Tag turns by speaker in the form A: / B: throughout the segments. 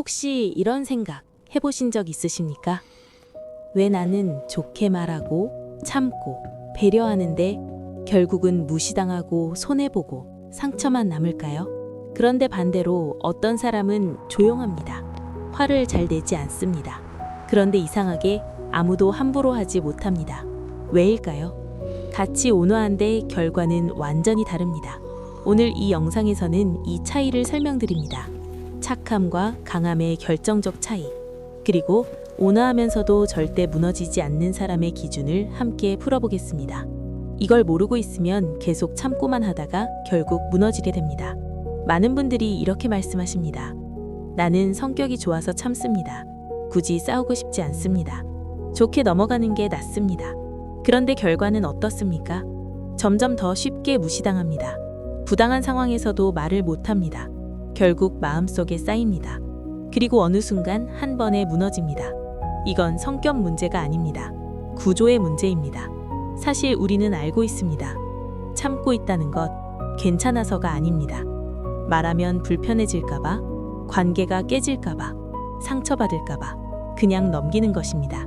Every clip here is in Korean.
A: 혹시 이런 생각 해보신 적 있으십니까? 왜 나는 좋게 말하고 참고 배려하는데 결국은 무시당하고 손해보고 상처만 남을까요? 그런데 반대로 어떤 사람은 조용합니다. 화를 잘 내지 않습니다. 그런데 이상하게 아무도 함부로 하지 못합니다. 왜일까요? 같이 온화한데 결과는 완전히 다릅니다. 오늘 이 영상에서는 이 차이를 설명드립니다. 착함과 강함의 결정적 차이, 그리고 온화하면서도 절대 무너지지 않는 사람의 기준을 함께 풀어보겠습니다. 이걸 모르고 있으면 계속 참고만 하다가 결국 무너지게 됩니다. 많은 분들이 이렇게 말씀하십니다. 나는 성격이 좋아서 참습니다. 굳이 싸우고 싶지 않습니다. 좋게 넘어가는 게 낫습니다. 그런데 결과는 어떻습니까? 점점 더 쉽게 무시당합니다. 부당한 상황에서도 말을 못합니다. 결국 마음속에 쌓입니다. 그리고 어느 순간 한 번에 무너집니다. 이건 성격 문제가 아닙니다. 구조의 문제입니다. 사실 우리는 알고 있습니다. 참고 있다는 것 괜찮아서가 아닙니다. 말하면 불편해질까봐, 관계가 깨질까봐, 상처받을까봐 그냥 넘기는 것입니다.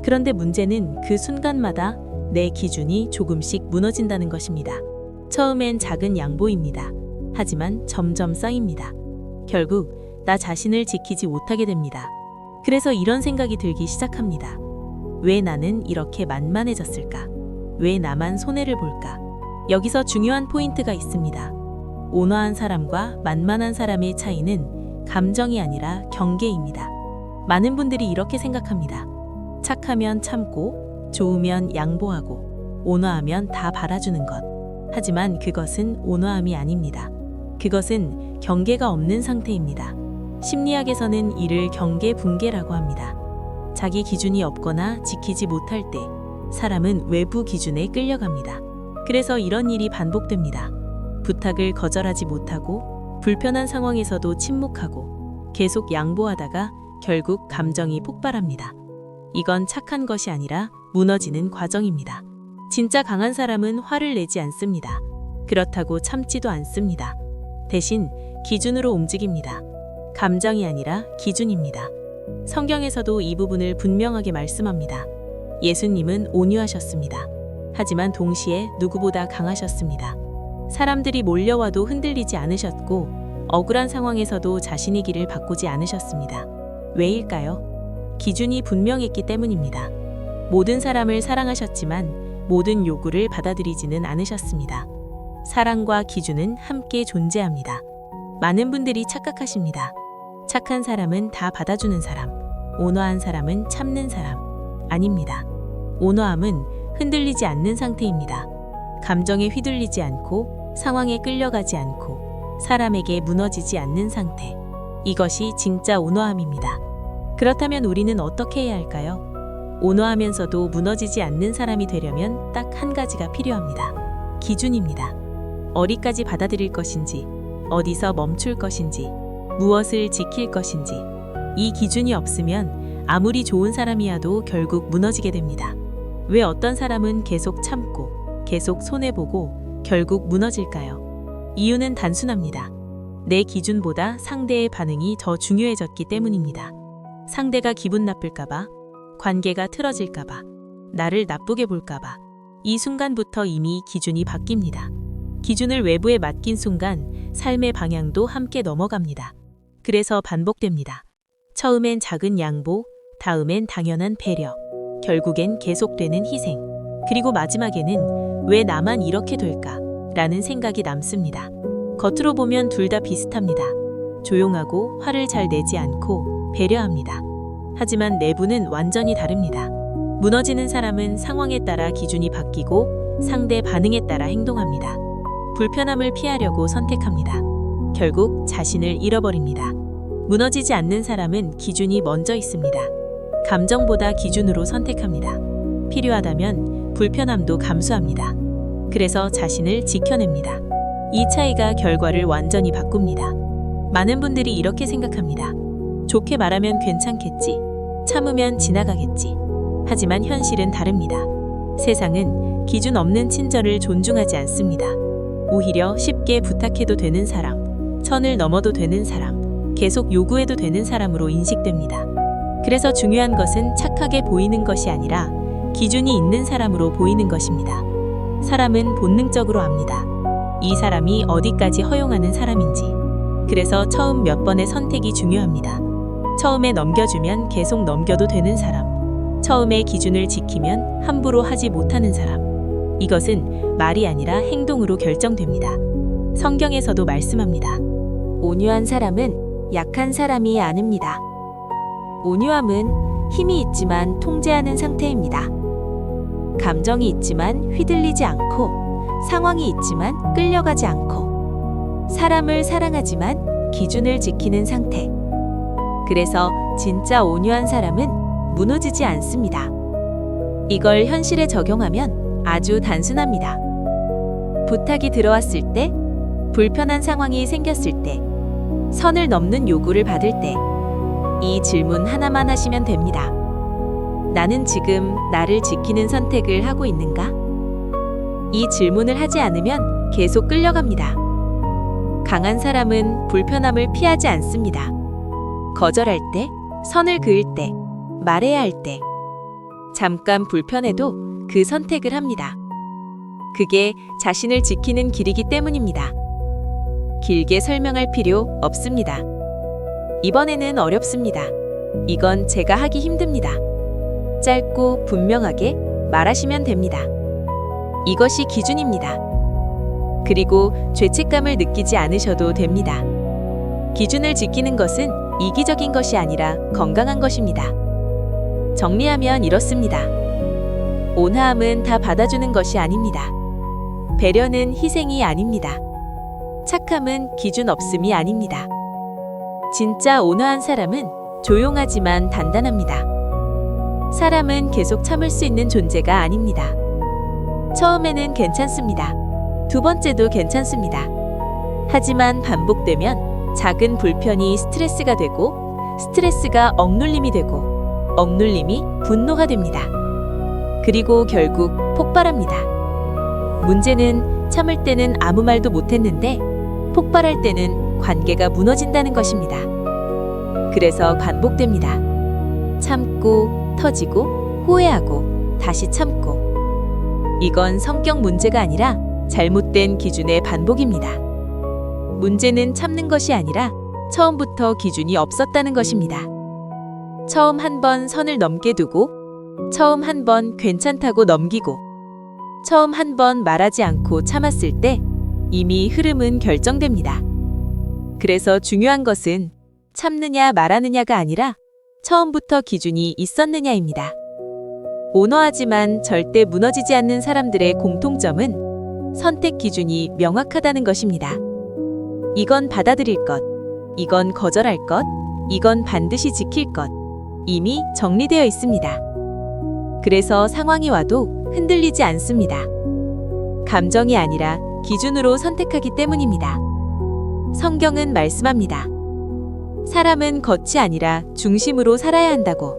A: 그런데 문제는 그 순간마다 내 기준이 조금씩 무너진다는 것입니다. 처음엔 작은 양보입니다. 하지만 점점 쌓입니다. 결국 나 자신을 지키지 못하게 됩니다. 그래서 이런 생각이 들기 시작합니다. 왜 나는 이렇게 만만해졌을까? 왜 나만 손해를 볼까? 여기서 중요한 포인트가 있습니다. 온화한 사람과 만만한 사람의 차이는 감정이 아니라 경계입니다. 많은 분들이 이렇게 생각합니다. 착하면 참고, 좋으면 양보하고, 온화하면 다 바라주는 것. 하지만 그것은 온화함이 아닙니다. 그것은 경계가 없는 상태입니다. 심리학에서는 이를 경계 붕괴라고 합니다. 자기 기준이 없거나 지키지 못할 때 사람은 외부 기준에 끌려갑니다. 그래서 이런 일이 반복됩니다. 부탁을 거절하지 못하고 불편한 상황에서도 침묵하고 계속 양보하다가 결국 감정이 폭발합니다. 이건 착한 것이 아니라 무너지는 과정입니다. 진짜 강한 사람은 화를 내지 않습니다. 그렇다고 참지도 않습니다. 대신 기준으로 움직입니다. 감정이 아니라 기준입니다. 성경에서도 이 부분을 분명하게 말씀합니다. 예수님은 온유하셨습니다. 하지만 동시에 누구보다 강하셨습니다. 사람들이 몰려와도 흔들리지 않으셨고 억울한 상황에서도 자신의 길을 바꾸지 않으셨습니다. 왜일까요? 기준이 분명했기 때문입니다. 모든 사람을 사랑하셨지만 모든 요구를 받아들이지는 않으셨습니다. 사랑과 기준은 함께 존재합니다. 많은 분들이 착각하십니다. 착한 사람은 다 받아주는 사람, 온화한 사람은 참는 사람. 아닙니다. 온화함은 흔들리지 않는 상태입니다. 감정에 휘둘리지 않고 상황에 끌려가지 않고 사람에게 무너지지 않는 상태. 이것이 진짜 온화함입니다. 그렇다면 우리는 어떻게 해야 할까요? 온화하면서도 무너지지 않는 사람이 되려면 딱 한 가지가 필요합니다. 기준입니다. 어디까지 받아들일 것인지, 어디서 멈출 것인지, 무엇을 지킬 것인지. 이 기준이 없으면 아무리 좋은 사람이어도 결국 무너지게 됩니다. 왜 어떤 사람은 계속 참고, 계속 손해보고 결국 무너질까요? 이유는 단순합니다. 내 기준보다 상대의 반응이 더 중요해졌기 때문입니다. 상대가 기분 나쁠까봐, 관계가 틀어질까봐, 나를 나쁘게 볼까봐 이 순간부터 이미 기준이 바뀝니다. 기준을 외부에 맡긴 순간 삶의 방향도 함께 넘어갑니다. 그래서 반복됩니다. 처음엔 작은 양보, 다음엔 당연한 배려, 결국엔 계속되는 희생, 그리고 마지막에는 왜 나만 이렇게 될까? 라는 생각이 남습니다. 겉으로 보면 둘 다 비슷합니다. 조용하고 화를 잘 내지 않고 배려합니다. 하지만 내부는 완전히 다릅니다. 무너지는 사람은 상황에 따라 기준이 바뀌고 상대 반응에 따라 행동합니다. 불편함을 피하려고 선택합니다. 결국 자신을 잃어버립니다. 무너지지 않는 사람은 기준이 먼저 있습니다. 감정보다 기준으로 선택합니다. 필요하다면 불편함도 감수합니다. 그래서 자신을 지켜냅니다. 이 차이가 결과를 완전히 바꿉니다. 많은 분들이 이렇게 생각합니다. 좋게 말하면 괜찮겠지. 참으면 지나가겠지. 하지만 현실은 다릅니다. 세상은 기준 없는 친절을 존중하지 않습니다. 오히려 쉽게 부탁해도 되는 사람, 선을 넘어도 되는 사람, 계속 요구해도 되는 사람으로 인식됩니다. 그래서 중요한 것은 착하게 보이는 것이 아니라 기준이 있는 사람으로 보이는 것입니다. 사람은 본능적으로 압니다. 이 사람이 어디까지 허용하는 사람인지. 그래서 처음 몇 번의 선택이 중요합니다. 처음에 넘겨주면 계속 넘겨도 되는 사람. 처음에 기준을 지키면 함부로 하지 못하는 사람. 이것은 말이 아니라 행동으로 결정됩니다. 성경에서도 말씀합니다. 온유한 사람은 약한 사람이 아닙니다. 온유함은 힘이 있지만 통제하는 상태입니다. 감정이 있지만 휘둘리지 않고, 상황이 있지만 끌려가지 않고, 사람을 사랑하지만 기준을 지키는 상태. 그래서 진짜 온유한 사람은 무너지지 않습니다. 이걸 현실에 적용하면 아주 단순합니다. 부탁이 들어왔을 때, 불편한 상황이 생겼을 때, 선을 넘는 요구를 받을 때, 이 질문 하나만 하시면 됩니다. 나는 지금 나를 지키는 선택을 하고 있는가? 이 질문을 하지 않으면 계속 끌려갑니다. 강한 사람은 불편함을 피하지 않습니다. 거절할 때, 선을 그을 때, 말해야 할 때, 잠깐 불편해도 그 선택을 합니다. 그게 자신을 지키는 길이기 때문입니다. 길게 설명할 필요 없습니다. 이번에는 어렵습니다. 이건 제가 하기 힘듭니다. 짧고 분명하게 말하시면 됩니다. 이것이 기준입니다. 그리고 죄책감을 느끼지 않으셔도 됩니다. 기준을 지키는 것은 이기적인 것이 아니라 건강한 것입니다. 정리하면 이렇습니다. 온화함은 다 받아주는 것이 아닙니다. 배려는 희생이 아닙니다. 착함은 기준 없음이 아닙니다. 진짜 온화한 사람은 조용하지만 단단합니다. 사람은 계속 참을 수 있는 존재가 아닙니다. 처음에는 괜찮습니다. 두 번째도 괜찮습니다. 하지만 반복되면 작은 불편이 스트레스가 되고, 스트레스가 억눌림이 되고, 억눌림이 분노가 됩니다. 그리고 결국 폭발합니다. 문제는 참을 때는 아무 말도 못했는데 폭발할 때는 관계가 무너진다는 것입니다. 그래서 반복됩니다. 참고, 터지고, 후회하고, 다시 참고. 이건 성격 문제가 아니라 잘못된 기준의 반복입니다. 문제는 참는 것이 아니라 처음부터 기준이 없었다는 것입니다. 처음 한 번 선을 넘게 두고, 처음 한 번 괜찮다고 넘기고, 처음 한 번 말하지 않고 참았을 때 이미 흐름은 결정됩니다. 그래서 중요한 것은 참느냐 말하느냐가 아니라 처음부터 기준이 있었느냐입니다. 온화하지만 절대 무너지지 않는 사람들의 공통점은 선택 기준이 명확하다는 것입니다. 이건 받아들일 것, 이건 거절할 것, 이건 반드시 지킬 것, 이미 정리되어 있습니다. 그래서 상황이 와도 흔들리지 않습니다. 감정이 아니라 기준으로 선택하기 때문입니다. 성경은 말씀합니다. 사람은 겉이 아니라 중심으로 살아야 한다고.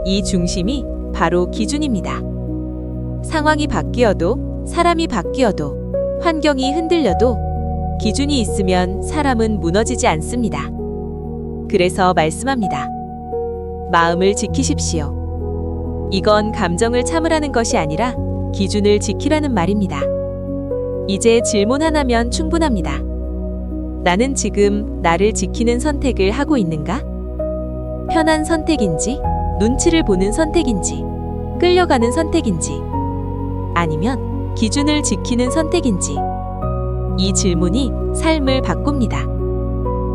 A: 이 중심이 바로 기준입니다. 상황이 바뀌어도, 사람이 바뀌어도, 환경이 흔들려도 기준이 있으면 사람은 무너지지 않습니다. 그래서 말씀합니다. 마음을 지키십시오. 이건 감정을 참으라는 것이 아니라 기준을 지키라는 말입니다. 이제 질문 하나면 충분합니다. 나는 지금 나를 지키는 선택을 하고 있는가? 편한 선택인지, 눈치를 보는 선택인지, 끌려가는 선택인지, 아니면 기준을 지키는 선택인지. 이 질문이 삶을 바꿉니다.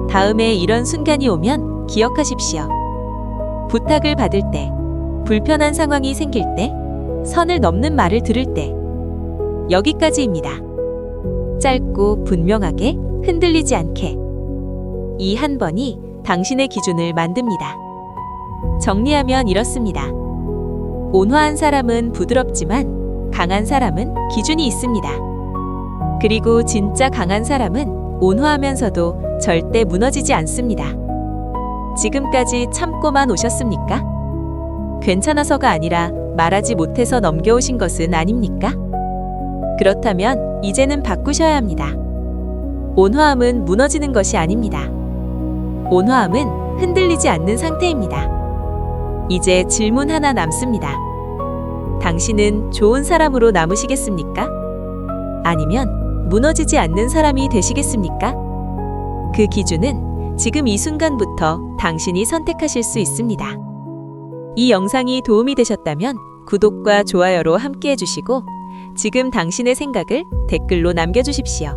A: 다음에 이런 순간이 오면 기억하십시오. 부탁을 받을 때, 불편한 상황이 생길 때, 선을 넘는 말을 들을 때. 여기까지입니다. 짧고 분명하게, 흔들리지 않게. 이 한 번이 당신의 기준을 만듭니다. 정리하면 이렇습니다. 온화한 사람은 부드럽지만 강한 사람은 기준이 있습니다. 그리고 진짜 강한 사람은 온화하면서도 절대 무너지지 않습니다. 지금까지 참고만 오셨습니까? 괜찮아서가 아니라 말하지 못해서 넘겨오신 것은 아닙니까? 그렇다면 이제는 바꾸셔야 합니다. 온화함은 무너지는 것이 아닙니다.
B: 온화함은 흔들리지 않는 상태입니다. 이제 질문 하나 남습니다. 당신은 좋은 사람으로 남으시겠습니까? 아니면 무너지지 않는 사람이 되시겠습니까? 그 기준은 지금 이 순간부터 당신이 선택하실 수 있습니다. 이 영상이 도움이 되셨다면 구독과 좋아요로 함께 해주시고 지금 당신의 생각을 댓글로 남겨주십시오.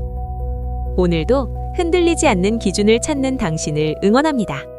B: 오늘도 흔들리지 않는 기준을 찾는 당신을 응원합니다.